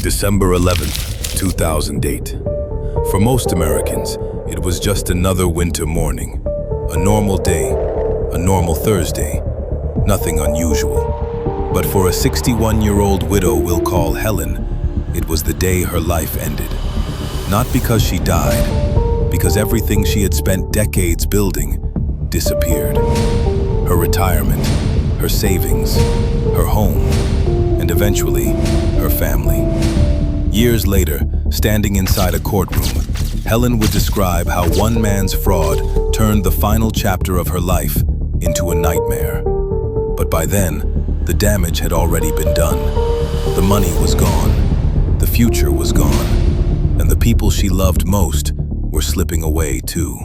December 11th, 2008. For most Americans, it was just another winter morning. A normal day, a normal Thursday, nothing unusual. But for a 61-year-old widow we'll call Helen, it was the day her life ended. Not because she died, because everything she had spent decades building disappeared. Her retirement, her savings, her home, and eventually, her family. Years later, standing inside a courtroom, Helen would describe how one man's fraud turned the final chapter of her life into a nightmare. But by then, the damage had already been done. The money was gone, the future was gone, and the people she loved most were slipping away too.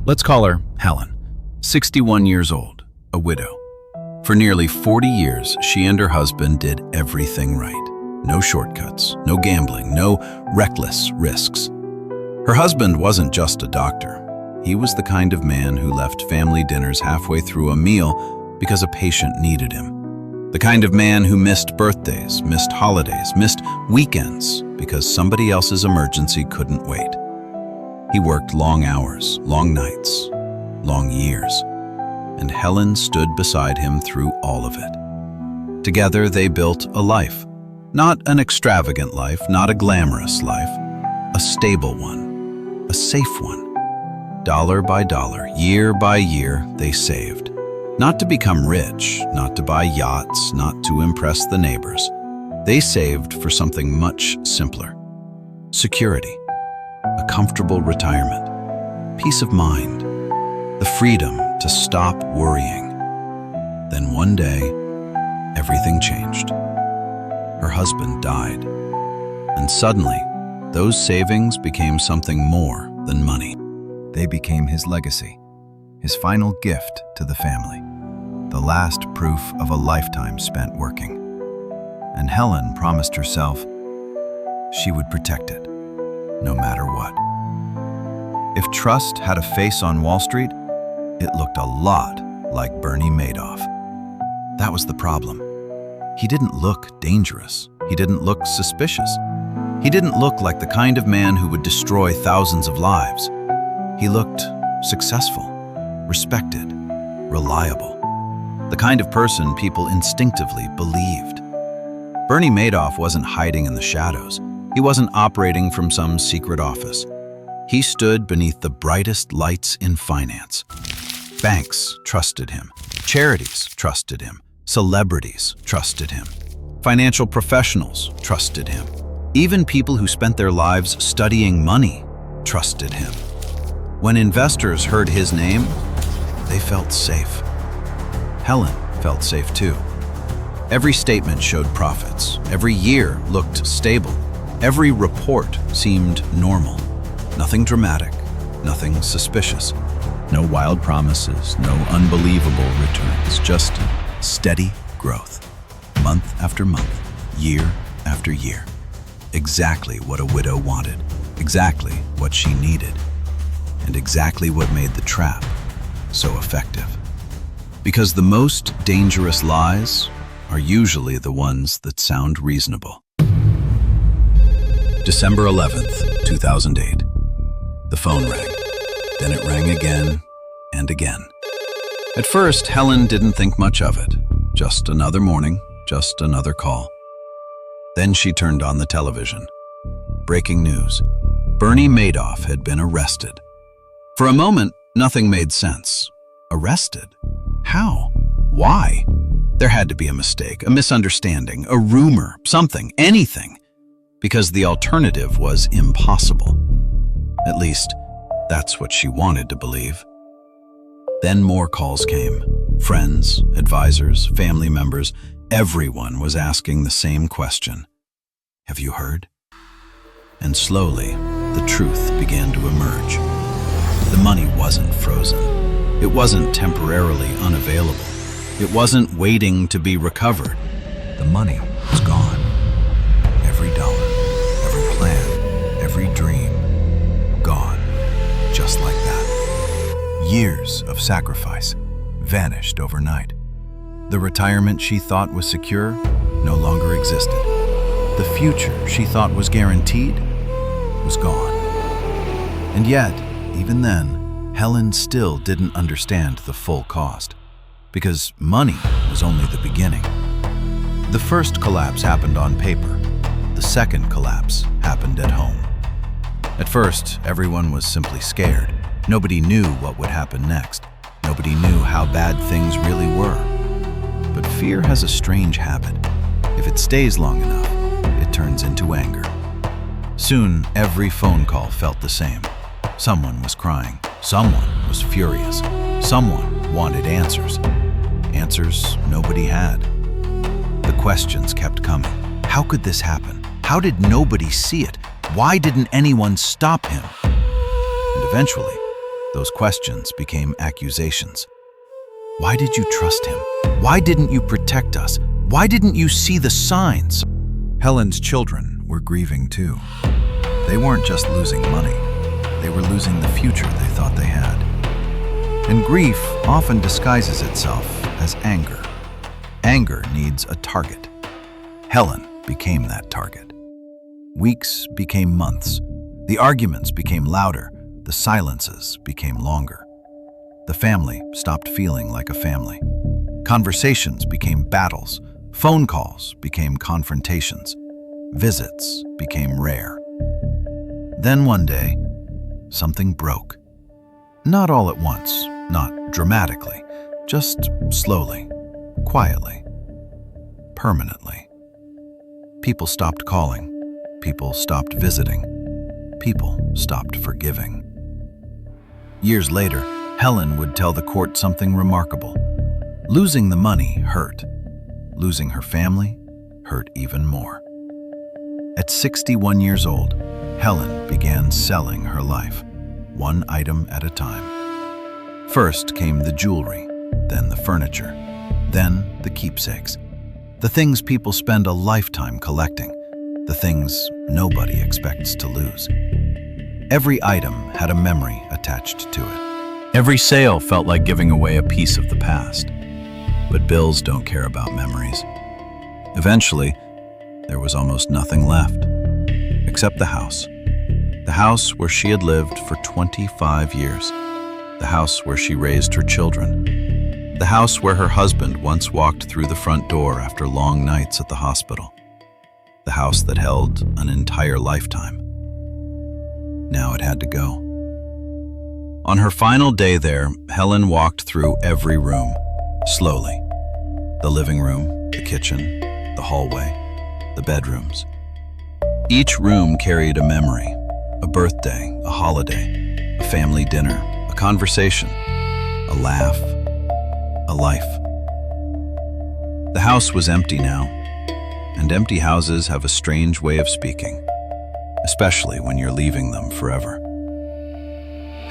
Let's call her Helen, 61 years old, a widow. For nearly 40 years, she and her husband did everything right. No shortcuts, no gambling, no reckless risks. Her husband wasn't just a doctor. He was the kind of man who left family dinners halfway through a meal because a patient needed him. The kind of man who missed birthdays, missed holidays, missed weekends because somebody else's emergency couldn't wait. He worked long hours, long nights, long years, and Helen stood beside him through all of it. Together they built a life. Not an extravagant life, not a glamorous life, a stable one, a safe one. Dollar by dollar, year by year, they saved. Not to become rich, not to buy yachts, not to impress the neighbors. They saved for something much simpler. Security, a comfortable retirement, peace of mind, the freedom to stop worrying. Then one day, everything changed. Her husband died, and suddenly, those savings became something more than money. They became his legacy, his final gift to the family, the last proof of a lifetime spent working. And Helen promised herself she would protect it, no matter what. If trust had a face on Wall Street, it looked a lot like Bernie Madoff. That was the problem. He didn't look dangerous. He didn't look suspicious. He didn't look like the kind of man who would destroy thousands of lives. He looked successful, respected, reliable. The kind of person people instinctively believed. Bernie Madoff wasn't hiding in the shadows. He wasn't operating from some secret office. He stood beneath the brightest lights in finance. Banks trusted him. Charities trusted him. Celebrities trusted him. Financial professionals trusted him. Even people who spent their lives studying money trusted him. When investors heard his name, they felt safe. Helen felt safe too. Every statement showed profits. Every year looked stable. Every report seemed normal. Nothing dramatic, nothing suspicious. No wild promises, no unbelievable returns, just steady growth. Month after month, year after year. Exactly what a widow wanted, exactly what she needed, and exactly what made the trap so effective. Because the most dangerous lies are usually the ones that sound reasonable. December 11th, 2008. The phone rang. Then it rang again and again. At first, Helen didn't think much of it. Just another morning, just another call. Then she turned on the television. Breaking news. Bernie Madoff had been arrested. For a moment, nothing made sense. Arrested? How? Why? There had to be a mistake, a misunderstanding, a rumor, something, anything. Because the alternative was impossible. At least, that's what she wanted to believe. Then more calls came. Friends, advisors, family members, everyone was asking the same question. Have you heard? And slowly, the truth began to emerge. The money wasn't frozen. It wasn't temporarily unavailable. It wasn't waiting to be recovered. The money was gone. Every dollar, every plan, every dream, gone. Just like that. Years of sacrifice vanished overnight. The retirement she thought was secure no longer existed. The future she thought was guaranteed was gone. And yet, even then, Helen still didn't understand the full cost, because money was only the beginning. The first collapse happened on paper. The second collapse happened at home. At first, everyone was simply scared. Nobody knew what would happen next. Nobody knew how bad things really were. But fear has a strange habit. If it stays long enough, it turns into anger. Soon, every phone call felt the same. Someone was crying. Someone was furious. Someone wanted answers. Answers nobody had. The questions kept coming. How could this happen? How did nobody see it? Why didn't anyone stop him? And eventually, those questions became accusations. Why did you trust him? Why didn't you protect us? Why didn't you see the signs? Helen's children were grieving too. They weren't just losing money. They were losing the future they thought they had. And grief often disguises itself as anger. Anger needs a target. Helen became that target. Weeks became months. The arguments became louder. The silences became longer. The family stopped feeling like a family. Conversations became battles. Phone calls became confrontations. Visits became rare. Then one day, something broke. Not all at once, not dramatically, just slowly, quietly, permanently. People stopped calling. People stopped visiting. People stopped forgiving. Years later, Helen would tell the court something remarkable. Losing the money hurt. Losing her family hurt even more. At 61 years old, Helen began selling her life, one item at a time. First came the jewelry, then the furniture, then the keepsakes. The things people spend a lifetime collecting, the things nobody expects to lose. Every item had a memory attached to it. Every sale felt like giving away a piece of the past. But bills don't care about memories. Eventually, there was almost nothing left, except the house. The house where she had lived for 25 years. The house where she raised her children. The house where her husband once walked through the front door after long nights at the hospital. The house that held an entire lifetime. Now it had to go. On her final day there, Helen walked through every room, slowly. The living room, the kitchen, the hallway, the bedrooms. Each room carried a memory, a birthday, a holiday, a family dinner, a conversation, a laugh, a life. The house was empty now, and empty houses have a strange way of speaking, especially when you're leaving them forever.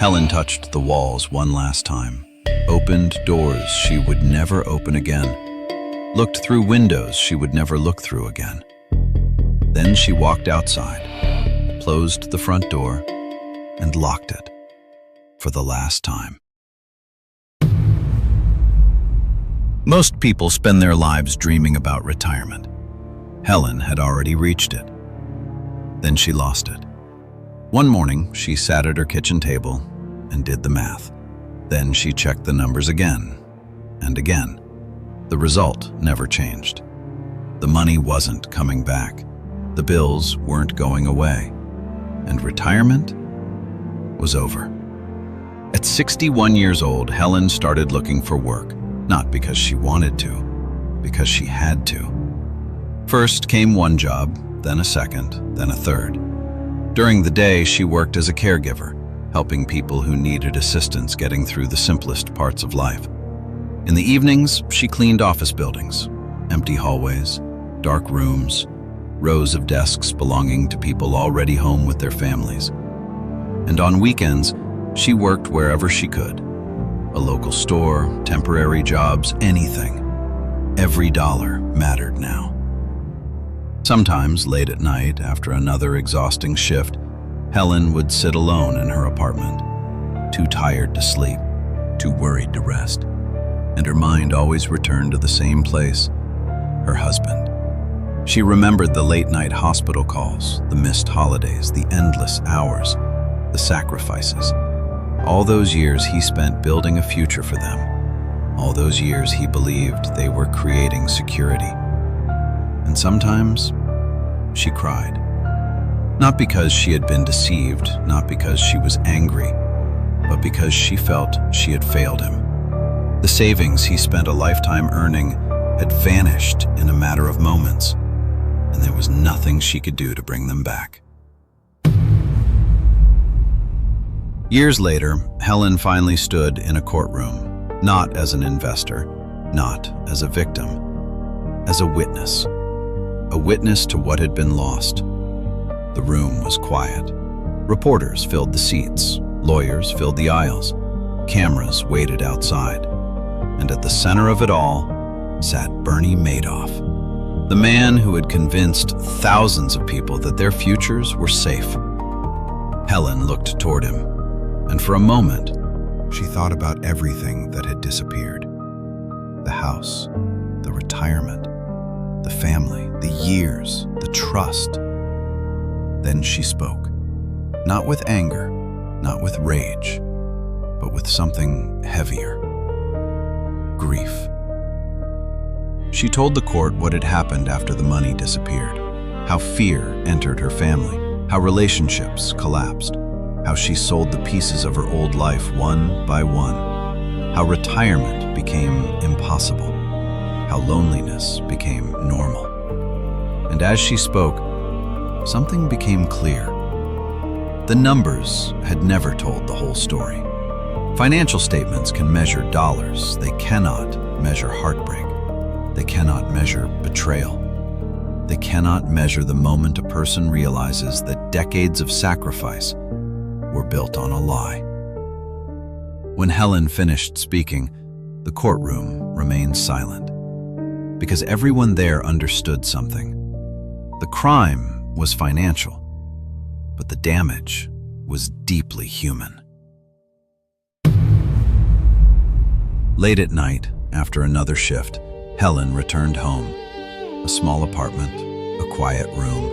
Helen touched the walls one last time, opened doors she would never open again, looked through windows she would never look through again. Then she walked outside, closed the front door, and locked it for the last time. Most people spend their lives dreaming about retirement. Helen had already reached it. Then she lost it. One morning, she sat at her kitchen table and did the math. Then she checked the numbers again and again. The result never changed. The money wasn't coming back. The bills weren't going away. And retirement was over. At 61 years old, Helen started looking for work, not because she wanted to, because she had to. First came one job, then a second, then a third. During the day, she worked as a caregiver, helping people who needed assistance getting through the simplest parts of life. In the evenings, she cleaned office buildings, empty hallways, dark rooms, rows of desks belonging to people already home with their families. And on weekends, she worked wherever she could. A local store, temporary jobs, anything. Every dollar mattered now. Sometimes, late at night, after another exhausting shift, Helen would sit alone in her apartment, too tired to sleep, too worried to rest. and her mind always returned to the same place, her husband. She remembered the late-night hospital calls, the missed holidays, the endless hours, the sacrifices. All those years he spent building a future for them. All those years he believed they were creating security. And sometimes she cried. Not because she had been deceived, not because she was angry, but because she felt she had failed him. The savings he spent a lifetime earning had vanished in a matter of moments, and there was nothing she could do to bring them back. Years later, Helen finally stood in a courtroom, not as an investor, not as a victim, as a witness to what had been lost. The room was quiet. Reporters filled the seats, lawyers filled the aisles, cameras waited outside, and at the center of it all sat Bernie Madoff, the man who had convinced thousands of people that their futures were safe. Helen looked toward him, and for a moment, she thought about everything that had disappeared. The house, the retirement, the family, the years, the trust. Then she spoke, not with anger, not with rage, but with something heavier. Grief. She told the court what had happened after the money disappeared, how fear entered her family, how relationships collapsed, how she sold the pieces of her old life one by one, how retirement became impossible, how loneliness became normal. And as she spoke, something became clear. The numbers had never told the whole story. Financial statements can measure dollars. They cannot measure heartbreak. They cannot measure betrayal. They cannot measure the moment a person realizes that decades of sacrifice were built on a lie. When Helen finished speaking, the courtroom remained silent, because everyone there understood something. The crime was financial, but the damage was deeply human. Late at night, after another shift, Helen returned home. A small apartment, a quiet room,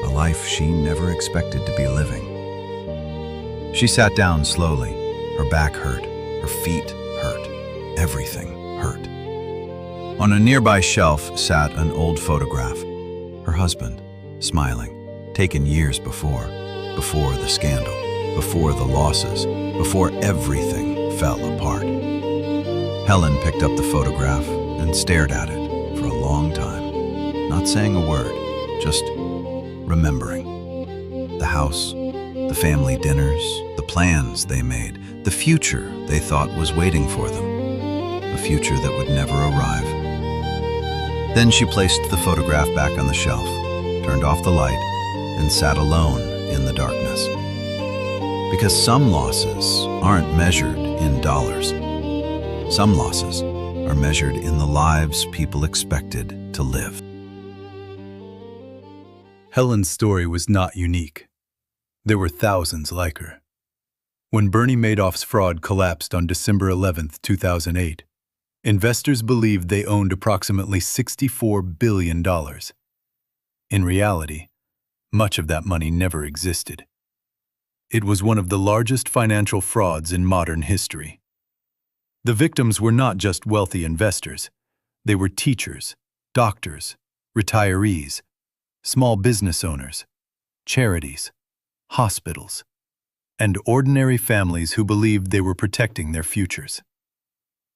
a life she never expected to be living. She sat down slowly. Her back hurt, her feet hurt, everything hurt. On a nearby shelf sat an old photograph. Her husband, smiling, taken years before the scandal, before the losses, before everything fell apart. Helen picked up the photograph and stared at it for a long time, not saying a word, just remembering. The house, the family dinners, the plans they made, the future they thought was waiting for them, a future that would never arrive. Then she placed the photograph back on the shelf, turned off the light, and sat alone in the darkness. Because some losses aren't measured in dollars. Some losses are measured in the lives people expected to live. Helen's story was not unique. There were thousands like her. When Bernie Madoff's fraud collapsed on December 11, 2008, investors believed they owned approximately $64 billion. In reality, much of that money never existed. It was one of the largest financial frauds in modern history. The victims were not just wealthy investors. They were teachers, doctors, retirees, small business owners, charities, hospitals, and ordinary families who believed they were protecting their futures.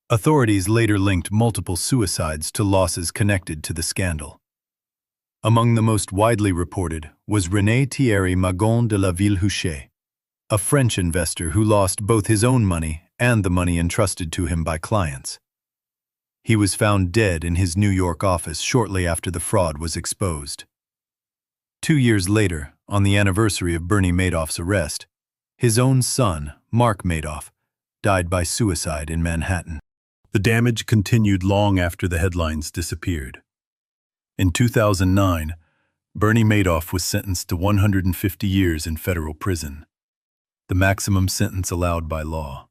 Authorities later linked multiple suicides to losses connected to the scandal. Among the most widely reported was René Thierry Magon de la Ville-Huchet, a French investor who lost both his own money and the money entrusted to him by clients. He was found dead in his New York office shortly after the fraud was exposed. 2 years later, on the anniversary of Bernie Madoff's arrest, his own son, Mark Madoff, died by suicide in Manhattan. The damage continued long after the headlines disappeared. In 2009, Bernie Madoff was sentenced to 150 years in federal prison, the maximum sentence allowed by law.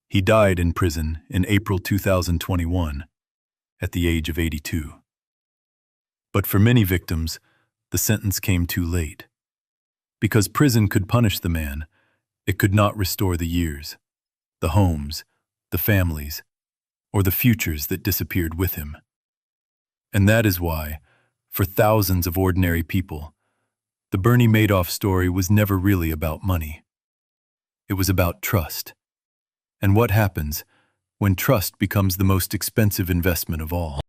He died in prison in April 2021 at the age of 82. But for many victims, the sentence came too late. Because prison could punish the man, it could not restore the years, the homes, the families, or the futures that disappeared with him. And that is why, for thousands of ordinary people, the Bernie Madoff story was never really about money. It was about trust. And what happens when trust becomes the most expensive investment of all?